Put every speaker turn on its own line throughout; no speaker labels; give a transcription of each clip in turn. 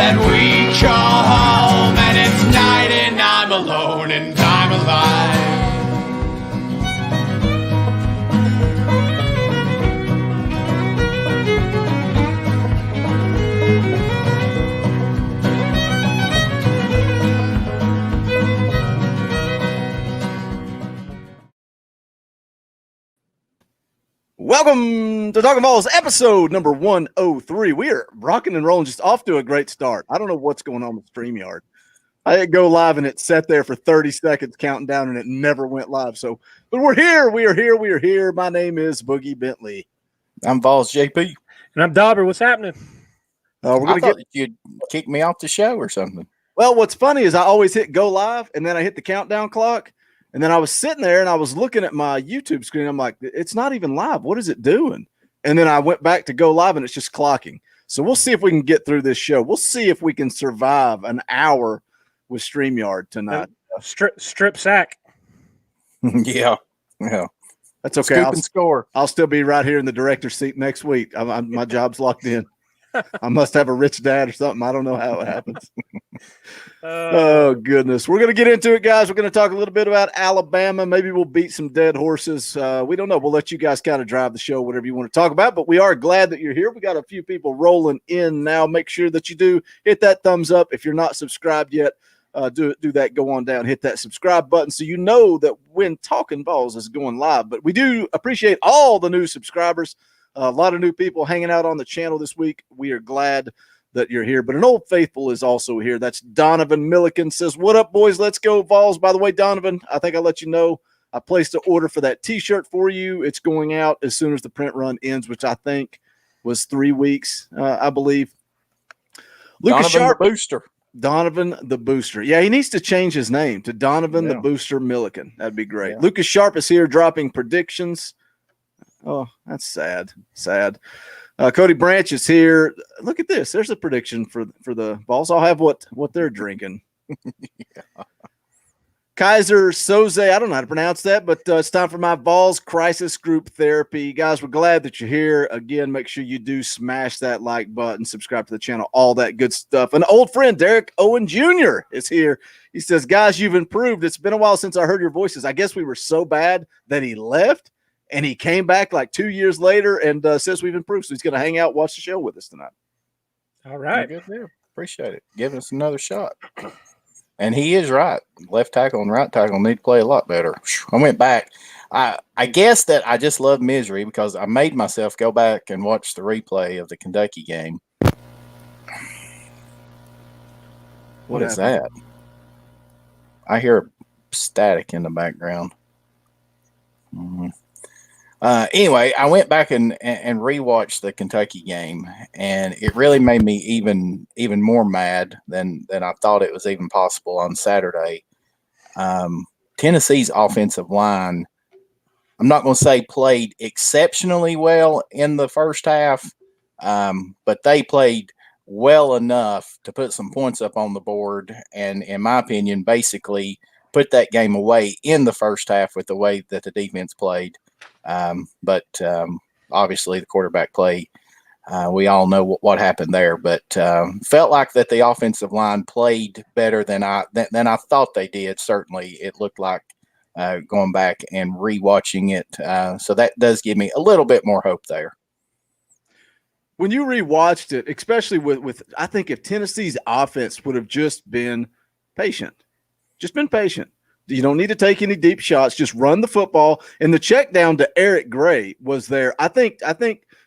that we call home, and it's night and I'm alone and I'm alive.
Welcome to Talkin VAWLS, episode number 103. We are rocking and rolling, just off to a great start. I don't know what's going on with StreamYard. I hit go live and it sat there for 30 seconds counting down and it never went live. So, but we're here. We are here. We are here. My name is Boogie Bentley.
I'm Vols JP.
And I'm Dobber. What's happening?
We're going to get
you'd kick me off the show or something.
Well, what's funny is I always hit go live and then I hit the countdown clock. And then I was sitting there and I was looking at my YouTube screen. I'm like, it's not even live. What is it doing? And then I went back to go live and it's just clocking. So we'll see if we can get through this show. We'll see if we can survive an hour with StreamYard tonight.
Strip sack.
Yeah.
That's okay.
Score.
I'll still be right here in the director's seat next week. My job's locked in. I must have a rich dad or something. I don't know how it happens. Oh, goodness. We're going to get into it, guys. We're going to talk a little bit about Alabama. Maybe we'll beat some dead horses. We don't know. We'll let you guys kind of drive the show, whatever you want to talk about. But we are glad that you're here. We got a few people rolling in now. Make sure that you do hit that thumbs up. If you're not subscribed yet, do that. Go on down, hit that subscribe button so you know that when Talkin VAWLS is going live. But we do appreciate all the new subscribers. A lot of new people hanging out on the channel this week. We are glad that you're here. But an old faithful is also here. That's Donovan Milliken. Says, what up, boys? Let's go, Vols. By the way, Donovan, I think I'll let you know I placed an order for that T-shirt for you. It's going out as soon as the print run ends, which I think was 3 weeks, I believe. Lucas
Donovan
Sharp,
the Booster.
Donovan the Booster. Yeah, he needs to change his name to Donovan the Booster Milliken. That'd be great. Yeah. Lucas Sharp is here dropping predictions. Oh, that's sad. Sad. Cody Branch is here. Look at this. There's a prediction for the Vols. I'll have what they're drinking. Yeah. Kaiser Soze. I don't know how to pronounce that, but it's time for my Vols Crisis Group Therapy. Guys, we're glad that you're here. Again, make sure you do smash that like button, subscribe to the channel, all that good stuff. An old friend, Derek Owen Jr. is here. He says, guys, you've improved. It's been a while since I heard your voices. I guess we were so bad that he left. And he came back like 2 years later and says we've improved. So he's going to hang out, watch the show with us tonight.
All right.
Good deal. Appreciate it. Giving us another shot. And he is right. Left tackle and right tackle need to play a lot better. I went back. I guess that I just love misery because I made myself go back and watch the replay of the Kentucky game. What is that? I hear static in the background. Mm-hmm. Anyway, I went back and rewatched the Kentucky game, and it really made me even more mad than I thought it was even possible on Saturday. Tennessee's offensive line, I'm not going to say played exceptionally well in the first half, but they played well enough to put some points up on the board, and in my opinion, basically put that game away in the first half with the way that the defense played. But obviously the quarterback play, we all know what happened there, but felt like that the offensive line played better than I thought they did. Certainly it looked like going back and rewatching it. So that does give me a little bit more hope there.
When you rewatched it, especially with I think if Tennessee's offense would have just been patient. You don't need to take any deep shots. Just run the football. And the check down to Eric Gray was there. I think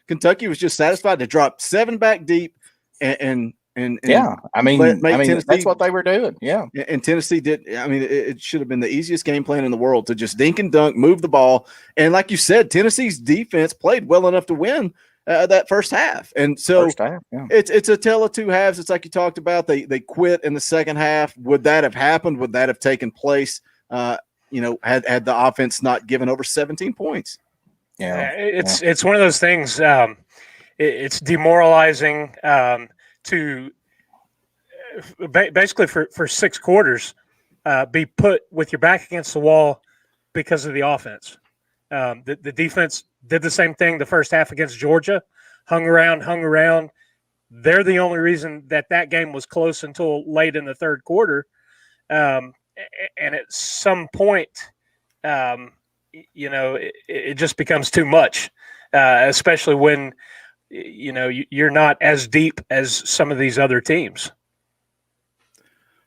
Kentucky was just satisfied to drop 7 back deep and
yeah. I mean that's what they were doing. Yeah.
And Tennessee did. I mean, it should have been the easiest game plan in the world to just dink and dunk, move the ball. And like you said, Tennessee's defense played well enough to win that first half. And so it's a tale of two halves. It's like you talked about. They quit in the second half. Would that have happened? Would that have taken place? Had the offense not given over 17 points?
Yeah, it's one of those things. It's demoralizing to basically for 6 quarters be put with your back against the wall because of the offense. The defense did the same thing the first half against Georgia, hung around, they're the only reason that game was close until late in the third quarter. And at some point, it just becomes too much, especially when, you're not as deep as some of these other teams.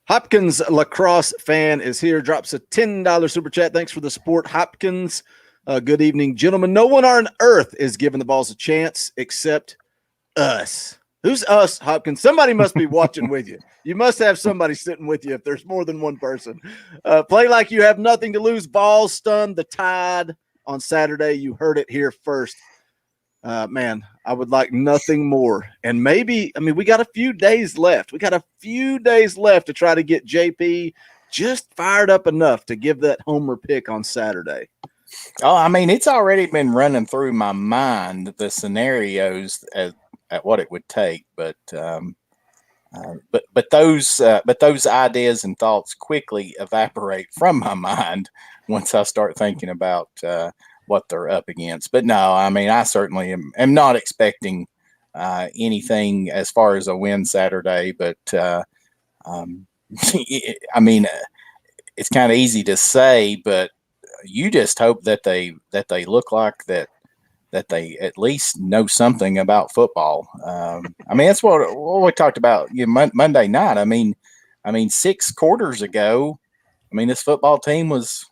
Hopkins lacrosse fan is here, drops a $10 super chat. Thanks for the support, Hopkins. Good evening, gentlemen. No one on earth is giving the Vols a chance except us. Who's us, Hopkins? Somebody must be watching with you. You must have somebody sitting with you if there's more than one person. Play like you have nothing to lose. Vols stunned the Tide on Saturday. You heard it here first. Man, I would like nothing more. And maybe, we got a few days left. We got a few days left to try to get JP just fired up enough to give that homer pick on Saturday.
Oh, it's already been running through my mind, the scenarios at what it would take, but those ideas and thoughts quickly evaporate from my mind once I start thinking about what they're up against. But no, I certainly am not expecting anything as far as a win Saturday. But it's kind of easy to say, but you just hope that they look like that they at least know something about football. That's what we talked about Monday night. 6 quarters ago, this football team was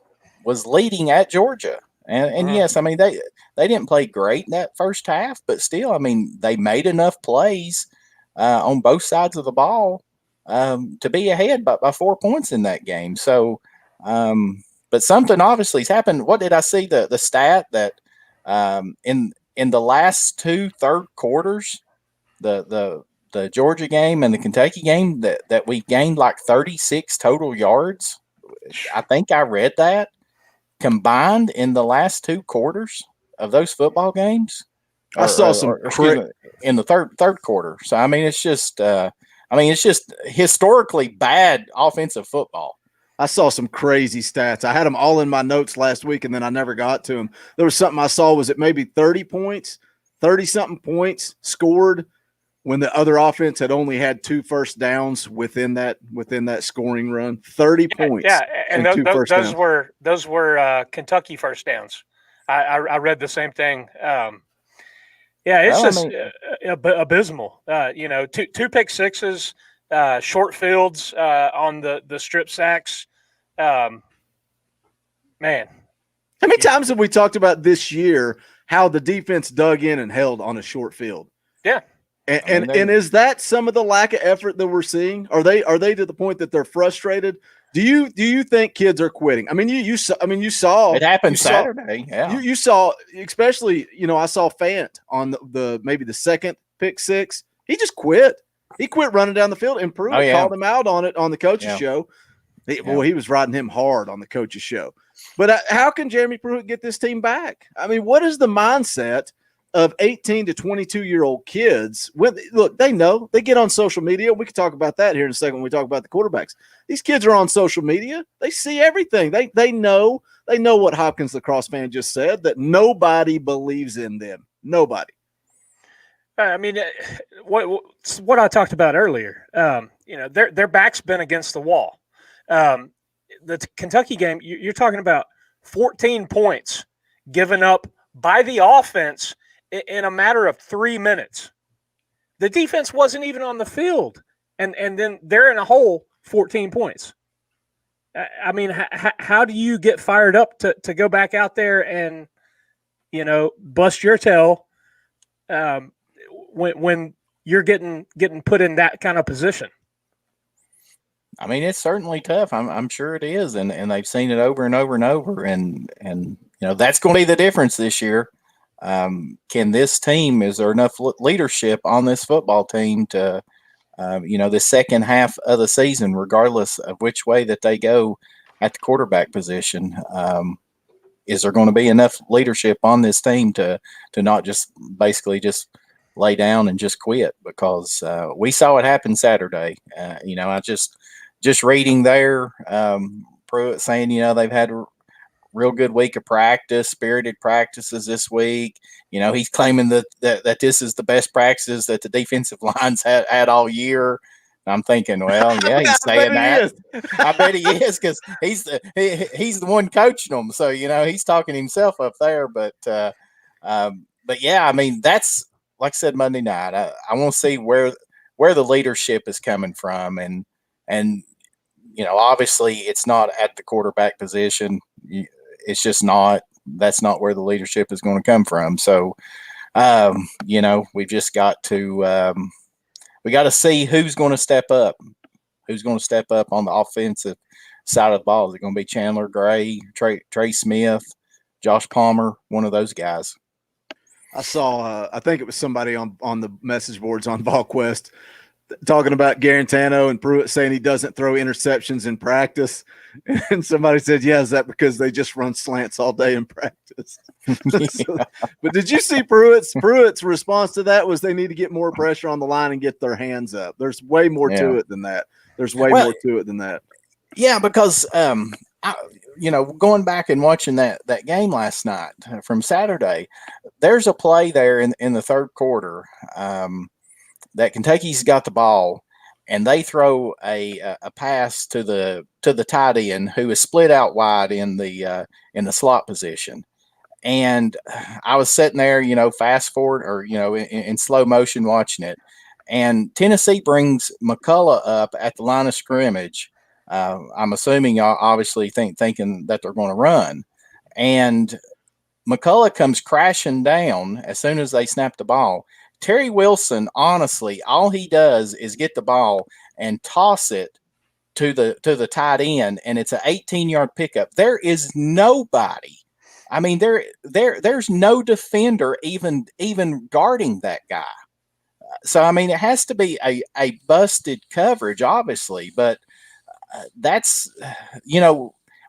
leading at Georgia. And yes, they didn't play great in that first half, but still, they made enough plays on both sides of the ball to be ahead by 4 points in that game. So, but something obviously has happened. What did I see? The stat that in the last 2 third quarters, the Georgia game and the Kentucky game, that we gained like 36 total yards. I think I read that. Combined in the last 2 quarters of those football games,
I saw some
in the third quarter. So it's just historically bad offensive football.
I saw some crazy stats. I had them all in my notes last week, and then I never got to them. There was something I saw. Was it maybe 30-something points scored when the other offense had only had 2 first downs within that scoring run? 30 points.
Yeah, and those were Kentucky first downs. I read the same thing. It's abysmal. 2 pick sixes, short fields on the strip sacks. Man,
how many times have we talked about this year how the defense dug in and held on a short field?
Yeah.
And is that some of the lack of effort that we're seeing? Are they to the point that they're frustrated? Do you think kids are quitting? You saw
it happened Saturday.
You saw, especially, I saw Fant on the maybe the second pick six. He just quit. He quit running down the field. Improved. Called him out on it on the coach's show. He was riding him hard on the coach's show. But how can Jeremy Pruitt get this team back? What is the mindset of 18 to 22-year-old kids? Look, they know. They get on social media. We can talk about that here in a second when we talk about the quarterbacks. These kids are on social media. They see everything. They know what Hopkins lacrosse fan just said, that nobody believes in them. Nobody.
What I talked about earlier, their back's been against the wall. The Kentucky game, you're talking about 14 points given up by the offense in a matter of 3 minutes. The defense wasn't even on the field, and then they're in a hole 14 points. How do you get fired up to go back out there and, bust your tail when you're getting put in that kind of position?
It's certainly tough. I'm sure it is, and they've seen it over and over and over, and that's going to be the difference this year. Can this team? Is there enough leadership on this football team to, the second half of the season, regardless of which way that they go at the quarterback position? Is there going to be enough leadership on this team to not just basically just lay down and just quit? Because we saw it happen Saturday. I just reading there, Pruitt saying, they've had real good week of practice, spirited practices this week. He's claiming that this is the best practices that the defensive lines had all year. I'm thinking, well, yeah, he's saying that. I bet he is, because he's the one coaching them. So, he's talking himself up there. But yeah, I mean, that's, like I said, Monday night. I want to see where the leadership is coming from. And obviously it's not at the quarterback position. It's just not. That's not where the leadership is going to come from. So, we've just got to we got to see who's going to step up. Who's going to step up on the offensive side of the ball? Is it going to be Chandler Gray, Trey Smith, Josh Palmer, one of those guys?
I saw, I think it was somebody on the message boards on VolQuest talking about Garantano and Pruitt saying he doesn't throw interceptions in practice. And somebody said, yeah, is that because they just run slants all day in practice? But did you see Pruitt's response to that was they need to get more pressure on the line and get their hands up. There's way more to it than that. There's way more to it than that.
Yeah, because going back and watching that game last night from Saturday, there's a play there in the third quarter that Kentucky's got the ball, and they throw a pass to the tight end who is split out wide in the slot position. And I was sitting there, fast forward or in slow motion watching it, and Tennessee brings McCullough up at the line of scrimmage. I'm assuming obviously thinking that they're going to run, and McCullough comes crashing down as soon as they snap the ball. Terry Wilson, honestly, all he does is get the ball and toss it to the tight end, and it's an 18-yard pickup. There is nobody. I mean, there's no defender even guarding that guy. So I mean, it has to be a busted coverage, obviously, but that's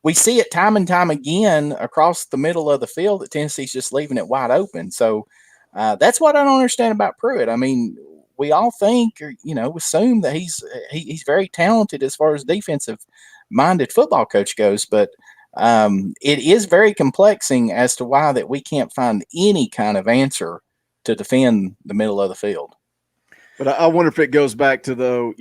we see it time and time again across the middle of the field that Tennessee's just leaving it wide open. So that's what I don't understand about Pruitt. I mean, we all think or assume that he's very talented as far as defensive-minded football coach goes, but it is very complexing as to why that we can't find any kind of answer to defend the middle of the field.
But I wonder if it goes back to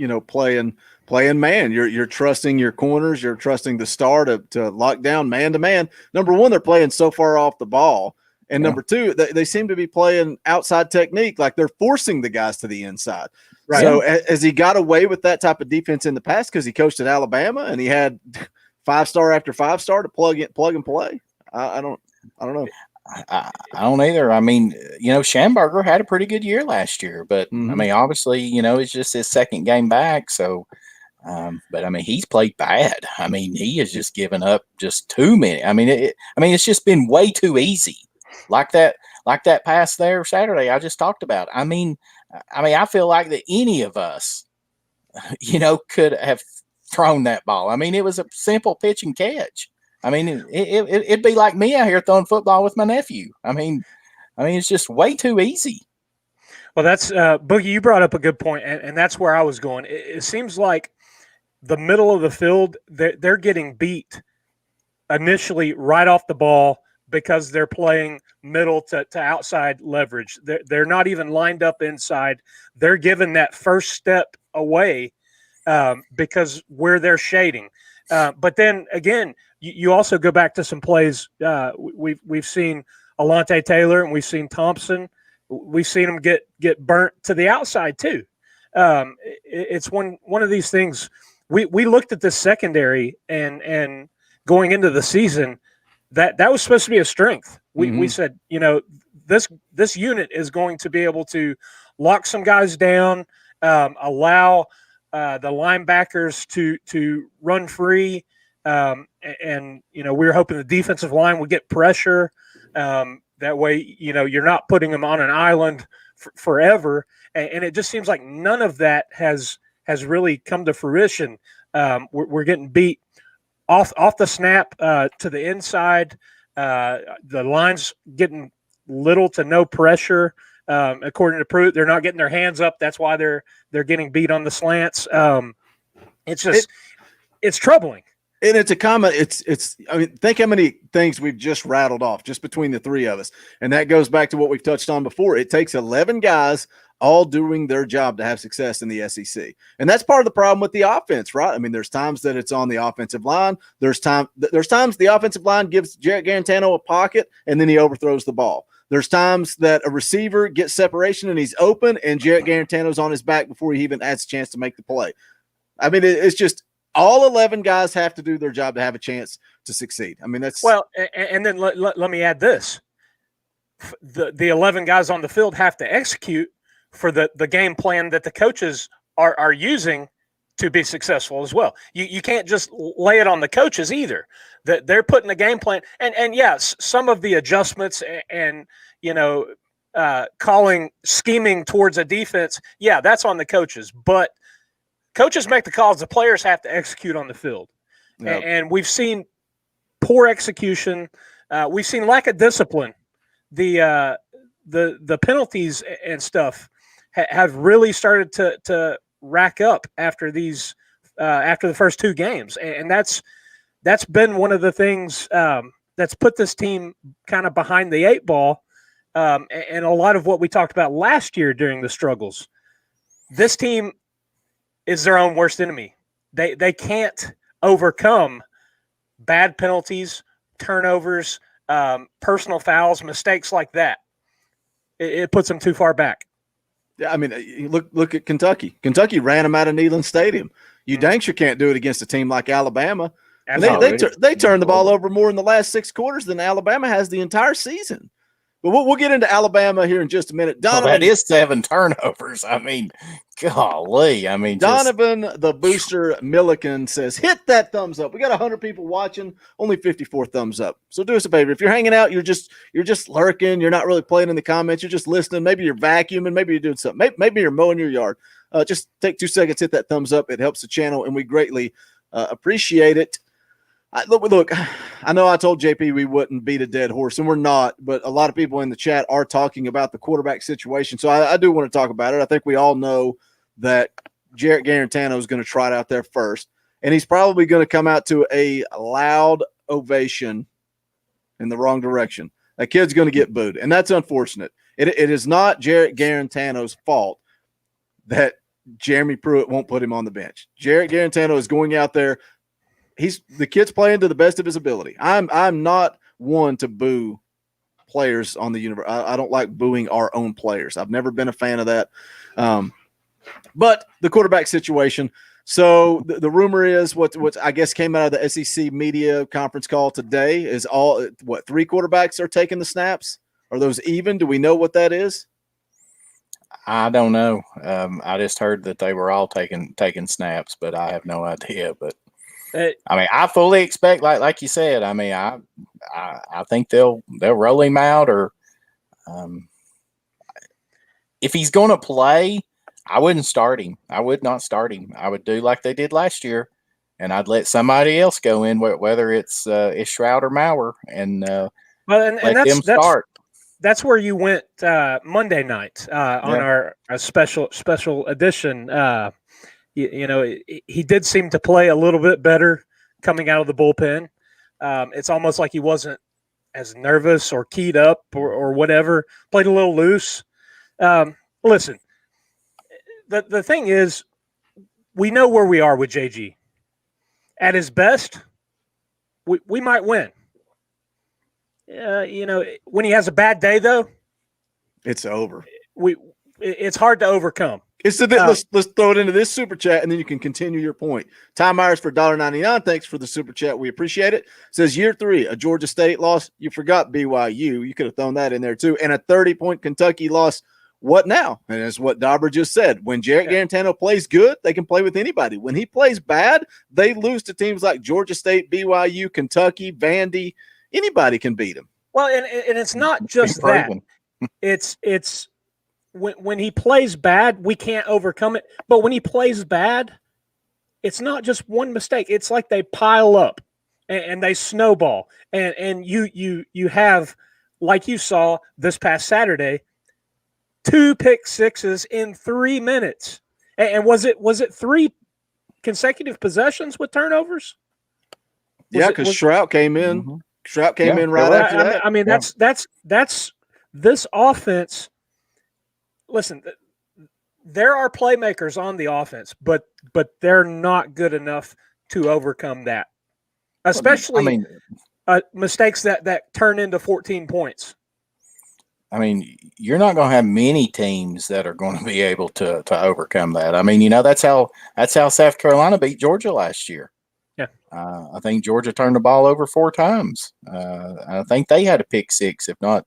playing man. You're trusting your corners. You're trusting the star to lock down man to man. Number one, they're playing so far off the ball. And number two, they seem to be playing outside technique, like they're forcing the guys to the inside. Right. So has he got away with that type of defense in the past because he coached at Alabama and he had 5-star after 5-star to plug and play? I don't know.
I don't either. I mean, Schamberger had a pretty good year last year, but I mean, obviously, it's just his second game back. So, but I mean, he's played bad. I mean, he has just given up just too many. I mean, it's just been way too easy. Like that pass there Saturday I just talked about. I mean, I feel like that any of us, could have thrown that ball. I mean, it was a simple pitch and catch. I mean, it'd be like me out here throwing football with my nephew. I mean, it's just way too easy.
Well, that's Boogie. You brought up a good point, and that's where I was going. It seems like the middle of the field, they're getting beat initially right off the ball because they're playing middle to outside leverage. They're not even lined up inside. They're giving that first step away because where they're shading. But then again, you also go back to some plays. We've seen Alontae Taylor and we've seen Thompson. We've seen them get burnt to the outside too. It's one of these things. We looked at this secondary and going into the season, that was supposed to be a strength. We said, this unit is going to be able to lock some guys down, allow the linebackers to run free, and we were hoping the defensive line would get pressure. That way, you're not putting them on an island forever. And it just seems like none of that has really come to fruition. We're getting beat off the snap to the inside. The line's getting little to no pressure. According to Pruitt, they're not getting their hands up. That's why they're getting beat on the slants. It's troubling.
And it's a common, I mean, think how many things we've just rattled off just between the three of us. And that goes back to what we've touched on before. It takes 11 guys all doing their job to have success in the SEC. And that's part of the problem with the offense, right? I mean, there's times that it's on the offensive line. There's times the offensive line gives Jarrett Garantano a pocket and then he overthrows the ball. There's times that a receiver gets separation and he's open and Jarrett Garantano's on his back before he even has a chance to make the play. I mean, it's just all 11 guys have to do their job to have a chance to succeed. I mean, that's
well, and then let me add this. The 11 guys on the field have to execute for the game plan that the coaches are using to be successful as well. You can't just lay it on the coaches either. That they're putting the game plan and yes, some of the adjustments and scheming towards a defense, yeah, that's on the coaches. But coaches make the calls. The players have to execute on the field. Yep. And we've seen poor execution. We've seen lack of discipline. The penalties and stuff have really started to rack up after these after the first two games, and that's been one of the things that's put this team kind of behind the eight ball, and a lot of what we talked about last year during the struggles. This team is their own worst enemy. They can't overcome bad penalties, turnovers, personal fouls, mistakes like that. It puts them too far back.
Yeah, I mean, look at Kentucky. Kentucky ran them out of Neyland Stadium. You dang sure can't do it against a team like Alabama. And they turned the ball over more in the last 6 quarters than Alabama has the entire season. But we'll get into Alabama here in just a minute. Donovan,
that is 7 turnovers. I mean, golly. I mean,
Donovan, the booster Milliken says, hit that thumbs up. We got 100 people watching, only 54 thumbs up. So do us a favor. If you're hanging out, you're just lurking. You're not really playing in the comments. You're just listening. Maybe you're vacuuming. Maybe you're doing something. Maybe you're mowing your yard. Just take 2 seconds, hit that thumbs up. It helps the channel, and we greatly appreciate it. Look, I know I told JP we wouldn't beat a dead horse, and we're not, but a lot of people in the chat are talking about the quarterback situation. So I do want to talk about it. I think we all know that Jarrett Garantano is going to trot out there first, and he's probably going to come out to a loud ovation in the wrong direction. That kid's going to get booed, and that's unfortunate. It is not Jarrett Garantano's fault that Jeremy Pruitt won't put him on the bench. Jarrett Garantano is going out there. The kid's playing to the best of his ability. I'm not one to boo players on the universe. I don't like booing our own players. I've never been a fan of that. But the quarterback situation. So the rumor is what I guess came out of the SEC media conference call today is 3 quarterbacks are taking the snaps. Are those even? Do we know what that is?
I don't know. I just heard that they were all taking snaps, but I have no idea. But I mean, I fully expect, like you said. I mean, I think they'll roll him out, or if he's going to play, I wouldn't start him. I would not start him. I would do like they did last year, and I'd let somebody else go in, whether it's Shroud or Maurer, and let them start.
That's where you went Monday night on our special edition. He did seem to play a little bit better coming out of the bullpen. It's almost like he wasn't as nervous or keyed up or whatever. Played a little loose. Listen, the thing is, we know where we are with JG. At his best, we might win. When he has a bad day, though,
it's over.
It's hard to overcome.
Let's throw it into this super chat, and then you can continue your point. Ty Myers for $1.99. Thanks for the super chat. We appreciate it. Says year 3, a Georgia State loss. You forgot BYU. You could have thrown that in there too. And a 30-point Kentucky loss. What now? And it's what Dobber just said. When Jarrett Garantano plays good, they can play with anybody. When he plays bad, they lose to teams like Georgia State, BYU, Kentucky, Vandy. Anybody can beat him.
Well, and it's not just that. It's when he plays bad, we can't overcome it. But when he plays bad, it's not just one mistake. It's like they pile up and they snowball. And you have, like you saw this past Saturday, 2 pick sixes in 3 minutes. And was it 3 consecutive possessions with turnovers?
Yeah, because Shrout came in.
Mhm.
Shrout came in right
well,
after that.
I mean, that's this offense. Listen, there are playmakers on the offense, but they're not good enough to overcome that, especially
I mean,
mistakes that turn into 14 points.
I mean, you're not going to have many teams that are going to be able to overcome that. I mean, you know, that's how South Carolina beat Georgia last year.
Yeah.
I think Georgia turned the ball over 4 times. I think they had a pick 6, if not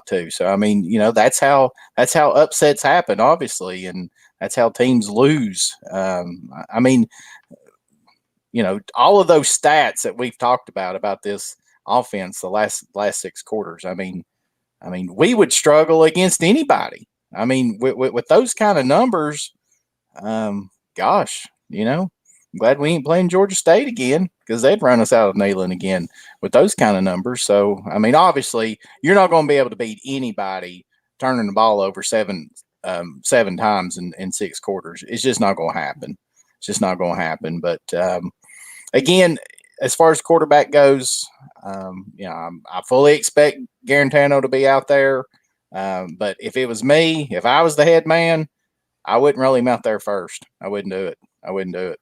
2. So I mean, you know, that's how upsets happen, obviously, and that's how teams lose. I mean, you know, all of those stats that we've talked about this offense the last 6 quarters. I mean, we would struggle against anybody. I mean, with those kind of numbers, gosh, you know, I'm glad we ain't playing Georgia State again, because they'd run us out of Neyland again with those kind of numbers. So, I mean, obviously, you're not going to be able to beat anybody turning the ball over seven times in 6 quarters. It's just not going to happen. It's just not going to happen. But again, as far as quarterback goes, you know, I fully expect Garantano to be out there. But if it was me, if I was the head man, I wouldn't roll him out there first. I wouldn't do it.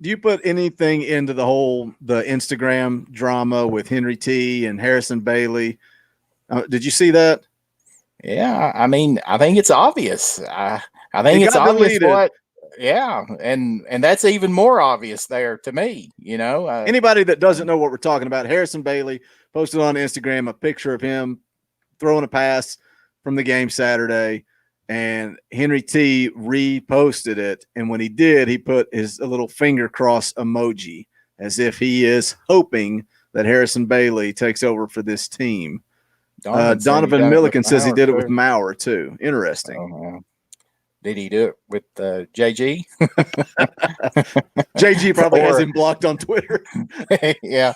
Do you put anything into the Instagram drama with Henry T and Harrison Bailey? Did you see that?
Yeah, I mean, I think it's obvious. I think it's obvious what. Yeah, and that's even more obvious there to me. You know,
anybody that doesn't know what we're talking about, Harrison Bailey posted on Instagram a picture of him throwing a pass from the game Saturday, and Henry T reposted it. And when he did, he put a little finger cross emoji as if he is hoping that Harrison Bailey takes over for this team. Donovan Milliken says he did it with Maurer too. Interesting.
Did he do it with JG?
JG probably has him blocked on Twitter.
Yeah.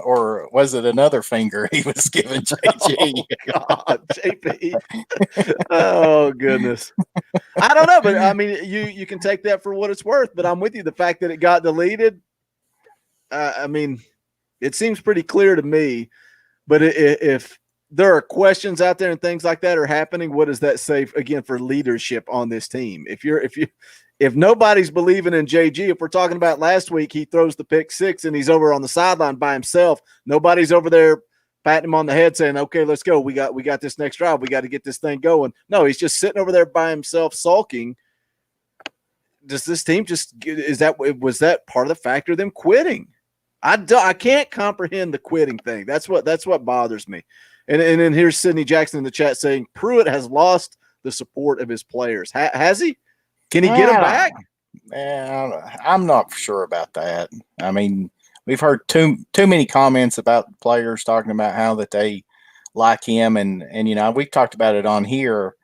Or was it another finger he was giving JG?
Oh, God, JP. Oh, goodness. I don't know, but I mean, you can take that for what it's worth. But I'm with you. The fact that it got deleted, I mean, it seems pretty clear to me. But if there are questions out there and things like that are happening, what does that say again for leadership on this team? If nobody's believing in JG, if we're talking about last week, he throws the pick 6 and he's over on the sideline by himself. Nobody's over there patting him on the head saying, okay, let's go. We got this next drive. We got to get this thing going. No, he's just sitting over there by himself sulking. Does this team was that part of the factor of them quitting? I can't comprehend the quitting thing. That's what bothers me. And then here's Sidney Jackson in the chat saying Pruitt has lost the support of his players. Has he? Can he get him back?
I'm not sure about that. I mean, we've heard too many comments about players talking about how that they like him, and you know, we've talked about it on here.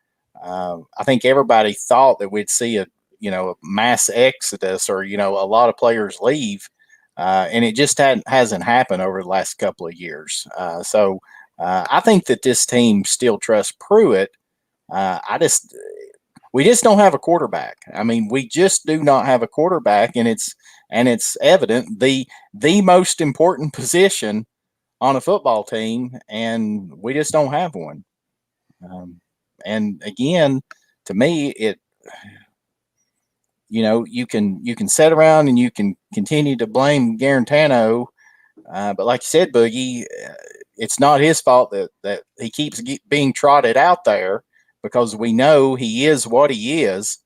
I think everybody thought that we'd see a mass exodus, or a lot of players leave, and it just hasn't happened over the last couple of years. So I think that this team still trusts Pruitt. We just don't have a quarterback. I mean, we just do not have a quarterback, and it's evident the most important position on a football team, and we just don't have one. And again, to me, you can sit around and you can continue to blame Garantano, but like you said, Boogie, it's not his fault that he keeps being trotted out there, because we know he is what he is.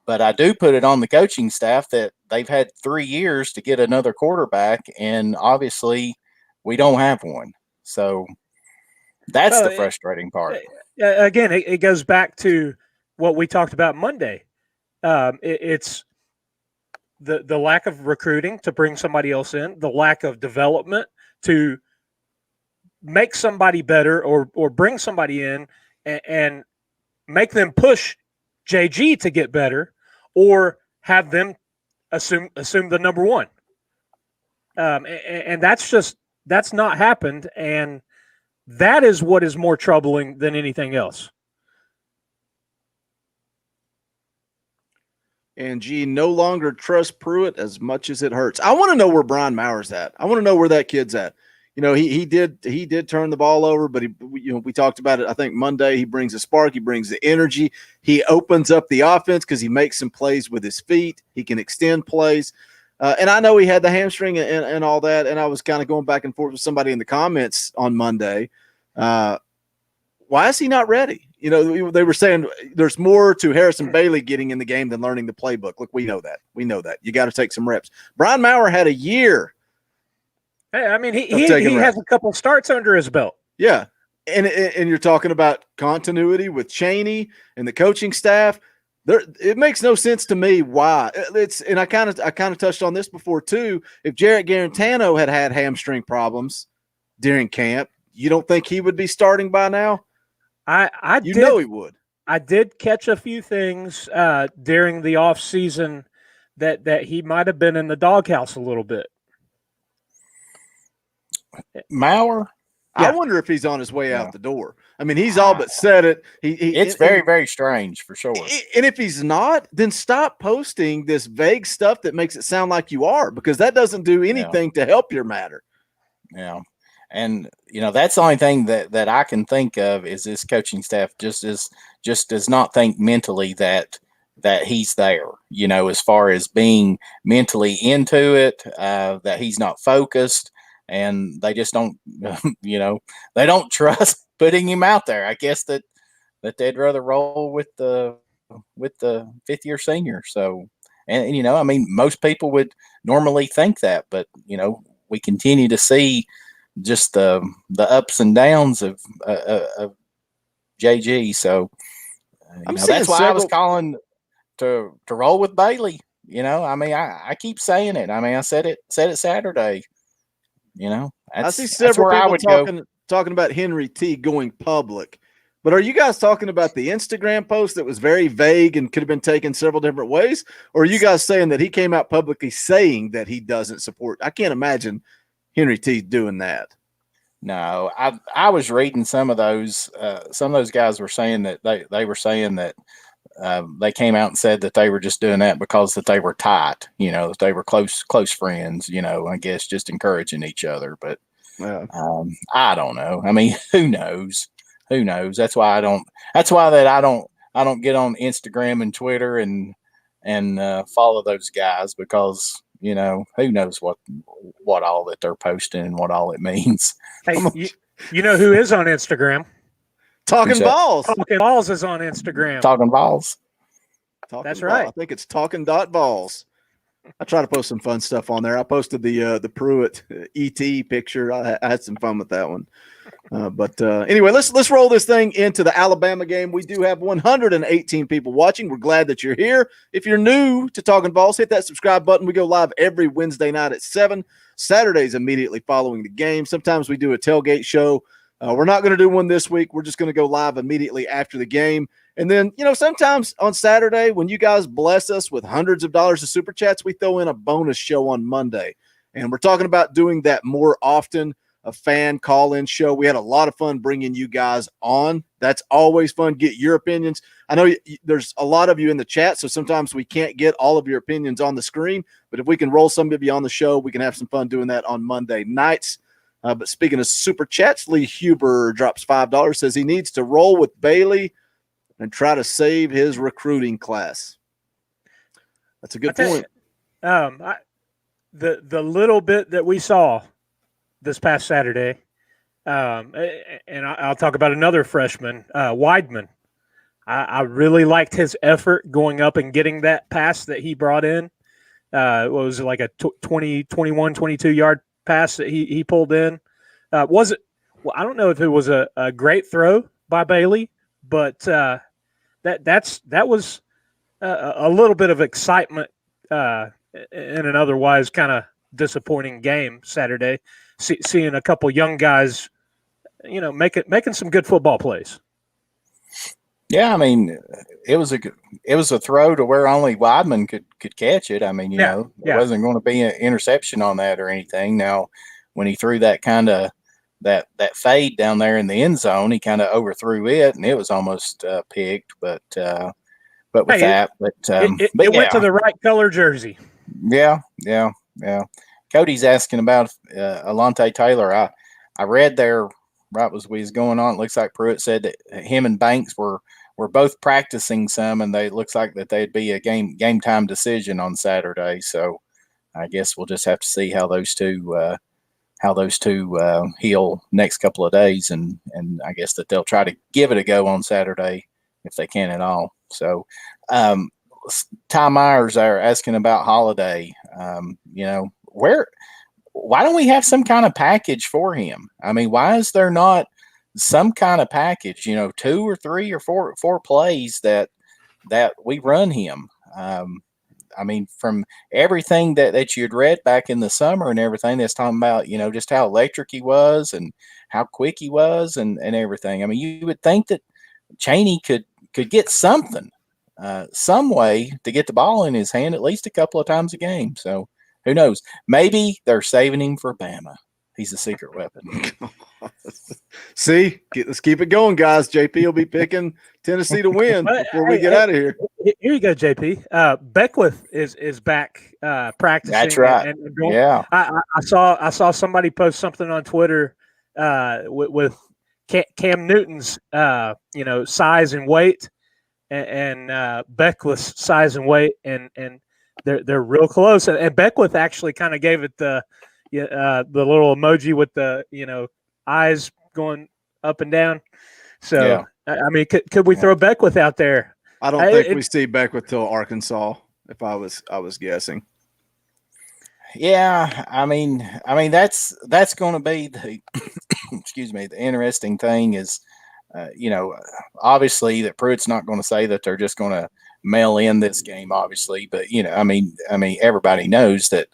But I do put it on the coaching staff that they've had 3 years to get another quarterback, and obviously we don't have one. So that's the frustrating part.
Again, it goes back to what we talked about Monday. It's the lack of recruiting to bring somebody else in, the lack of development to make somebody better or bring somebody in and make them push JG to get better, or have them assume the number one. And that's not happened. And that is what is more troubling than anything else.
and G no longer trusts Pruitt as much as it hurts. I want to know where Brian Maurer's at. I want to know where that kid's at. You know, he did turn the ball over, but we talked about it. I think Monday he brings a spark, he brings the energy, he opens up the offense because he makes some plays with his feet. He can extend plays, and I know he had the hamstring and all that. And I was kind of going back and forth with somebody in the comments on Monday. Why is he not ready? You know, they were saying there's more to Harrison Bailey getting in the game than learning the playbook. Look, we know that. We know that. You got to take some reps. Brian Maurer had a year.
Hey, I mean, he has a couple starts under his belt.
Yeah. And you're talking about continuity with Chaney and the coaching staff. It makes no sense to me why. And I kind of touched on this before too. If Jarrett Garantano had hamstring problems during camp, you don't think he would be starting by now? He would.
I did catch a few things during the off season that he might have been in the doghouse a little bit.
Maurer?
Yeah. I wonder if he's on his way out the door. I mean, he's all but said it.
It's very, very strange for sure.
And if he's not, then stop posting this vague stuff that makes it sound like you are, because that doesn't do anything to help your matter.
Yeah. And, you know, that's the only thing that I can think of is this coaching staff just does not think mentally that he's there, you know, as far as being mentally into it, that he's not focused. And they just don't, you know, they don't trust putting him out there. I guess that they'd rather roll with the fifth-year senior. So, and you know, I mean, most people would normally think that, but you know, we continue to see just the ups and downs of JG. So, you know, that's why I was calling to roll with Bailey. You know, I mean, I keep saying it. I mean, I said it Saturday. You know,
I see several people talking about Henry T going public, but are you guys talking about the Instagram post that was very vague and could have been taken several different ways? Or are you guys saying that he came out publicly saying that he doesn't support? I can't imagine Henry T doing that.
No, I was reading some of those guys were saying that they were saying that they came out and said that they were just doing that because that they were tight, you know, that they were close friends, you know, I guess just encouraging each other. But I don't know. I mean, who knows? That's why I don't get on Instagram and Twitter and follow those guys, because, you know, who knows what all that they're posting and what all it means.
Hey, you know who is on Instagram?
Talkin VAWLS.
Talkin VAWLS is on Instagram.
Talkin VAWLS.
That's right.
I think it's Talkin.Vols. I try to post some fun stuff on there. I posted the Pruitt ET picture. I had some fun with that one. But anyway, let's roll this thing into the Alabama game. We do have 118 people watching. We're glad that you're here. If you're new to Talkin VAWLS, hit that subscribe button. We go live every Wednesday night at 7, Saturdays immediately following the game. Sometimes we do a tailgate show. We're not going to do one this week. We're just going to go live immediately after the game. And then, you know, sometimes on Saturday, when you guys bless us with hundreds of dollars of super chats, we throw in a bonus show on Monday. And we're talking about doing that more often, a fan call-in show. We had a lot of fun bringing you guys on. That's always fun. Get your opinions. I know there's a lot of you in the chat, so sometimes we can't get all of your opinions on the screen. But if we can roll some of you on the show, we can have some fun doing that on Monday nights. But speaking of super chats, Lee Huber drops $5, says he needs to roll with Bailey and try to save his recruiting class. That's a good point.
The little bit that we saw this past Saturday, and I'll talk about another freshman, Weidman. I really liked his effort going up and getting that pass that he brought in. It was like a 21, 22-yard pass that he pulled in. Was it? Well, I don't know if it was a great throw by Bailey, but that was a little bit of excitement in an otherwise kind of disappointing game Saturday. Seeing a couple young guys, you know, making some good football plays.
Yeah, I mean, it was a throw to where only Weidman could catch it. I mean, you know, there wasn't going to be an interception on that or anything. Now, when he threw that kind of that fade down there in the end zone, he kind of overthrew it, and it was almost picked. But but with
Hey,
that, but
It
but
went to
yeah,
the right color jersey.
yeah. Cody's asking about Alontae Taylor. I read there right as we was going on. It looks like Pruitt said that him and Banks were both practicing some, and it looks like that they'd be a game time decision on Saturday. So I guess we'll just have to see how those two heal next couple of days, and I guess that they'll try to give it a go on Saturday if they can at all. So Ty Myers are asking about Holiday. Why don't we have some kind of package for him? I mean, why is there not some kind of package, 2 or 3 or 4 plays that we run him? I mean, from everything that you'd read back in the summer and everything that's talking about, just how electric he was and how quick he was and everything. I mean, you would think that Chaney could get something, some way to get the ball in his hand at least a couple of times a game. So who knows? Maybe they're saving him for Bama. He's a secret weapon.
See, let's keep it going, guys. JP will be picking Tennessee to win before we get out of here.
Here you go, JP. Beckwith is back practicing.
That's right.
And going,
yeah.
I saw somebody post something on Twitter with Cam Newton's size and weight and Beckwith's size and weight, and they're real close. And Beckwith actually kind of gave it the little emoji with the eyes going up and down. So
Yeah.
I mean, could we throw Beckwith out there?
I don't think we see Beckwith till Arkansas. If I was guessing.
Yeah, I mean that's going to be the excuse me. The interesting thing is, obviously that Pruitt's not going to say that they're just going to mail in this game, obviously, but I mean everybody knows that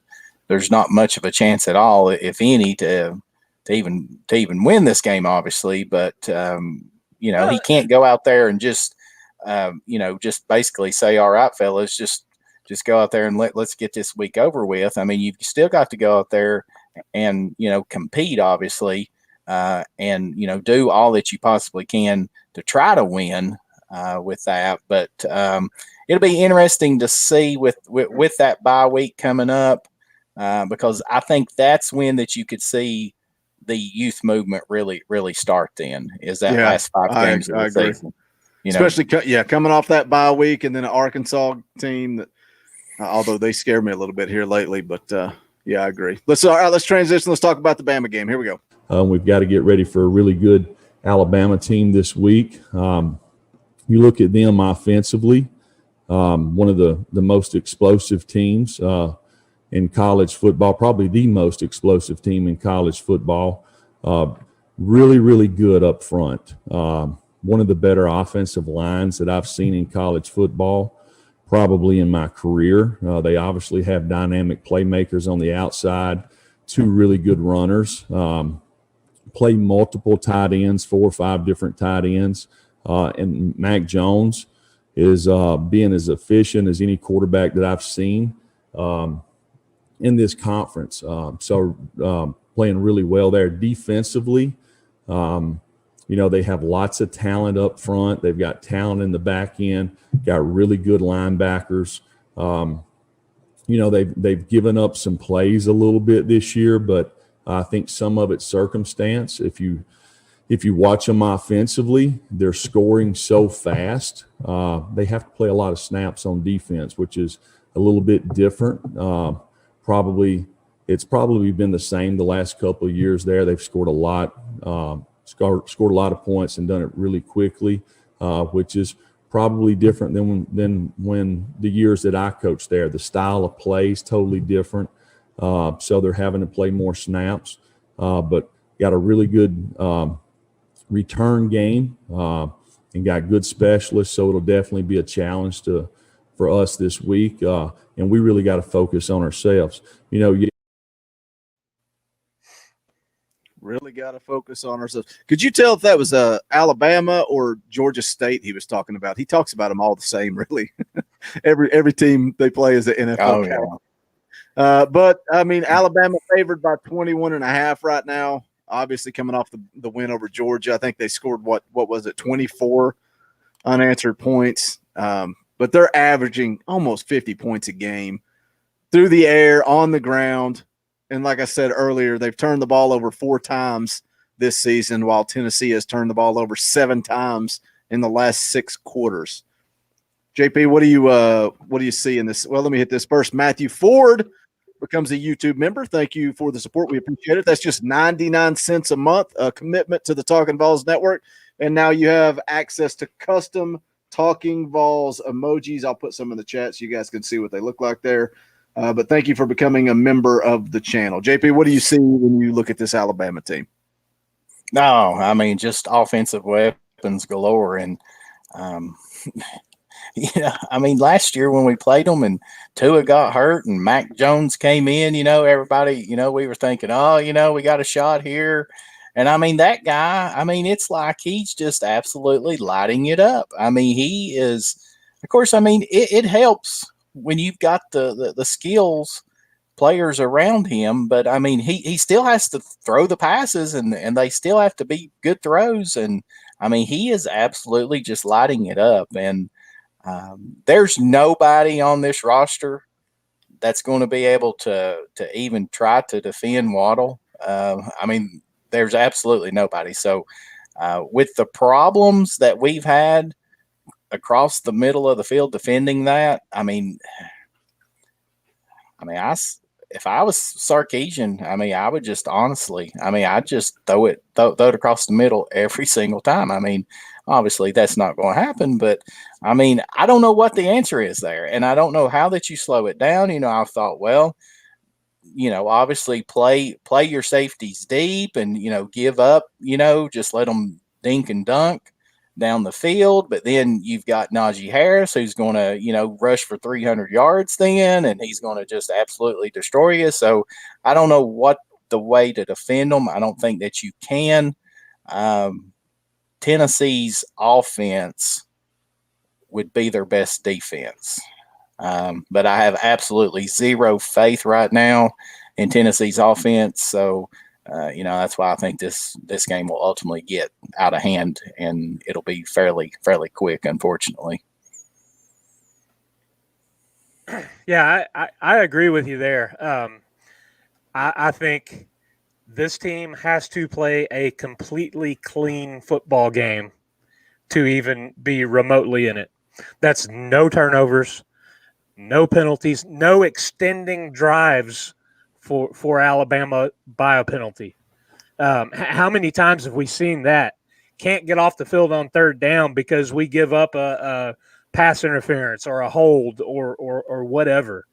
there's not much of a chance at all, if any, to even win this game, obviously. But he can't go out there and just just basically say, all right, fellas, just go out there and let's get this week over with. I mean, you've still got to go out there and compete, obviously, and do all that you possibly can to try to win with that. But it'll be interesting to see with that bye week coming up, because I think that's when that you could see the youth movement really start. Then is that last 5 games of the season.
Especially coming off that bye week, and then an Arkansas team that, although they scare me a little bit here lately, but I agree. Let's transition. Let's talk about the Bama game. Here we go.
We've got to get ready for a really good Alabama team this week. You look at them offensively, one of the most explosive teams in college football, probably the most explosive team in college football. Really, really good up front. One of the better offensive lines that I've seen in college football, probably in my career. They obviously have dynamic playmakers on the outside, 2 really good runners, play multiple tight ends, 4 or 5 different tight ends. And Mac Jones is being as efficient as any quarterback that I've seen in this conference. So playing really well there defensively. They have lots of talent up front. They've got talent in the back end, got really good linebackers. They've given up some plays a little bit this year, but I think some of it's circumstance. If you watch them offensively, they're scoring so fast. They have to play a lot of snaps on defense, which is a little bit different. It's probably been the same the last couple of years there. They've scored a lot. Scored a lot of points and done it really quickly, which is probably different than when the years that I coached there. The style of play is totally different, so they're having to play more snaps, but got a really good return game and got good specialists, so it'll definitely be a challenge for us this week, and we really got to focus on ourselves.
Really got to focus on ourselves. Could you tell if that was Alabama or Georgia State he was talking about? He talks about them all the same, really. every team they play is an NFL. But I mean, Alabama favored by 21.5 right now. Obviously, coming off the win over Georgia, I think they scored what was it, 24 unanswered points. but they're averaging almost 50 points a game through the air, on the ground. And like I said earlier, they've turned the ball over 4 times this season, while Tennessee has turned the ball over 7 times in the last 6 quarters. JP, what do you see in this? Well, let me hit this first. Matthew Ford becomes a YouTube member. Thank you for the support. We appreciate it. That's just 99 cents a month, a commitment to the Talkin VAWLS network. And now you have access to custom Talkin VAWLS emojis. I'll put some in the chat so you guys can see what they look like there. But thank you for becoming a member of the channel. JP, what do you see when you look at this Alabama team?
No, I mean, just offensive weapons galore. And, I mean, last year when we played them and Tua got hurt and Mac Jones came in, everybody, we were thinking, we got a shot here. And, I mean, that guy, I mean, it's like he's just absolutely lighting it up. I mean, he is, of course, I mean, it helps when you've got the skills players around him, but I mean, he still has to throw the passes and they still have to be good throws. And I mean, he is absolutely just lighting it up. And there's nobody on this roster that's going to be able to even try to defend Waddle. I mean, there's absolutely nobody. So with the problems that we've had across the middle of the field defending that, if I was Sarkisian, I mean, I would just honestly, I mean, I'd just throw it across the middle every single time. I mean, obviously that's not going to happen, but I mean, I don't know what the answer is there. And I don't know how that you slow it down. I thought, well, obviously play your safeties deep and, give up, just let them dink and dunk down the field. But then you've got Najee Harris, who's going to, rush for 300 yards then, and he's going to just absolutely destroy you. So I don't know what the way to defend them. I don't think that you can. Tennessee's offense would be their best defense. But I have absolutely zero faith right now in Tennessee's offense. So, that's why I think this game will ultimately get out of hand, and it'll be fairly quick, unfortunately.
Yeah, I agree with you there. I think this team has to play a completely clean football game to even be remotely in it. That's no turnovers, no penalties, no extending drives for Alabama by a penalty. How many times have we seen that? Can't get off the field on third down because we give up a pass interference or a hold or whatever.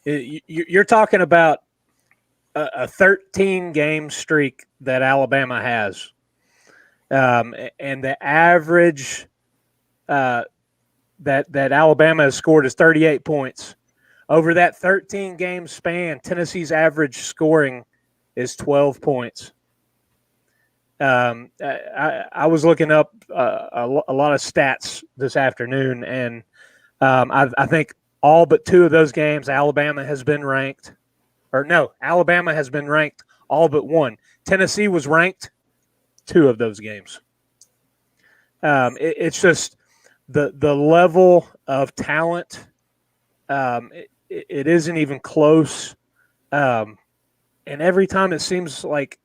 You're talking about a 13-game streak that Alabama has. And the average that Alabama has scored is 38 points. Over that 13-game span, Tennessee's average scoring is 12 points. I was looking up a lot of stats this afternoon, and I think all but 2 of those games, Alabama has been ranked. Or no, Alabama has been ranked all but 1. Tennessee was ranked 2 of those games. It's just the level of talent. It isn't even close. And every time it seems like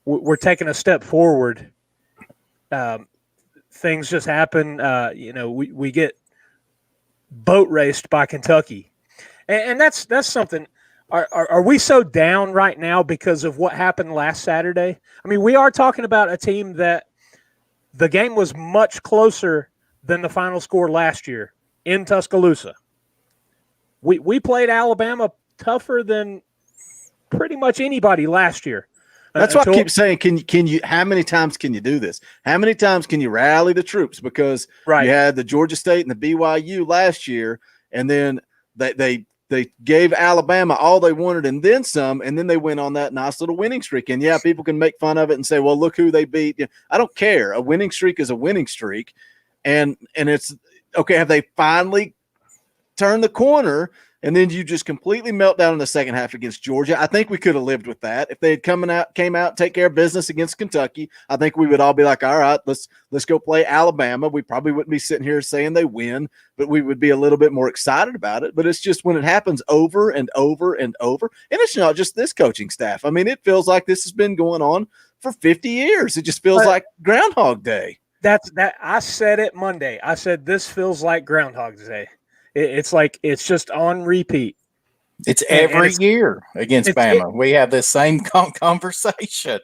we're taking a step forward, things just happen. We get boat raced by Kentucky. And that's something. Are we so down right now because of what happened last Saturday? I mean, we are talking about a team that the game was much closer than the final score last year in Tuscaloosa. We played Alabama tougher than pretty much anybody last year.
That's why I keep saying, can you? How many times can you do this? How many times can you rally the troops? Because you had the Georgia State and the BYU last year, and then they gave Alabama all they wanted and then some, and then they went on that nice little winning streak. And yeah, people can make fun of it and say, "Well, look who they beat." I don't care. A winning streak is a winning streak, and it's okay. Have they finally turned the corner? and then you just completely melt down in the second half against Georgia. I think we could have lived with that. If they had came out, take care of business against Kentucky, I think we would all be like, all right, let's go play Alabama. We probably wouldn't be sitting here saying they win, but we would be a little bit more excited about it. But it's just when it happens over and over and over, and it's not just this coaching staff. I mean, it feels like this has been going on for 50 years. It just feels like Groundhog Day.
I said it Monday. I said this feels like Groundhog Day. It's like it's just on repeat.
It's every year against Bama. We have this same conversation.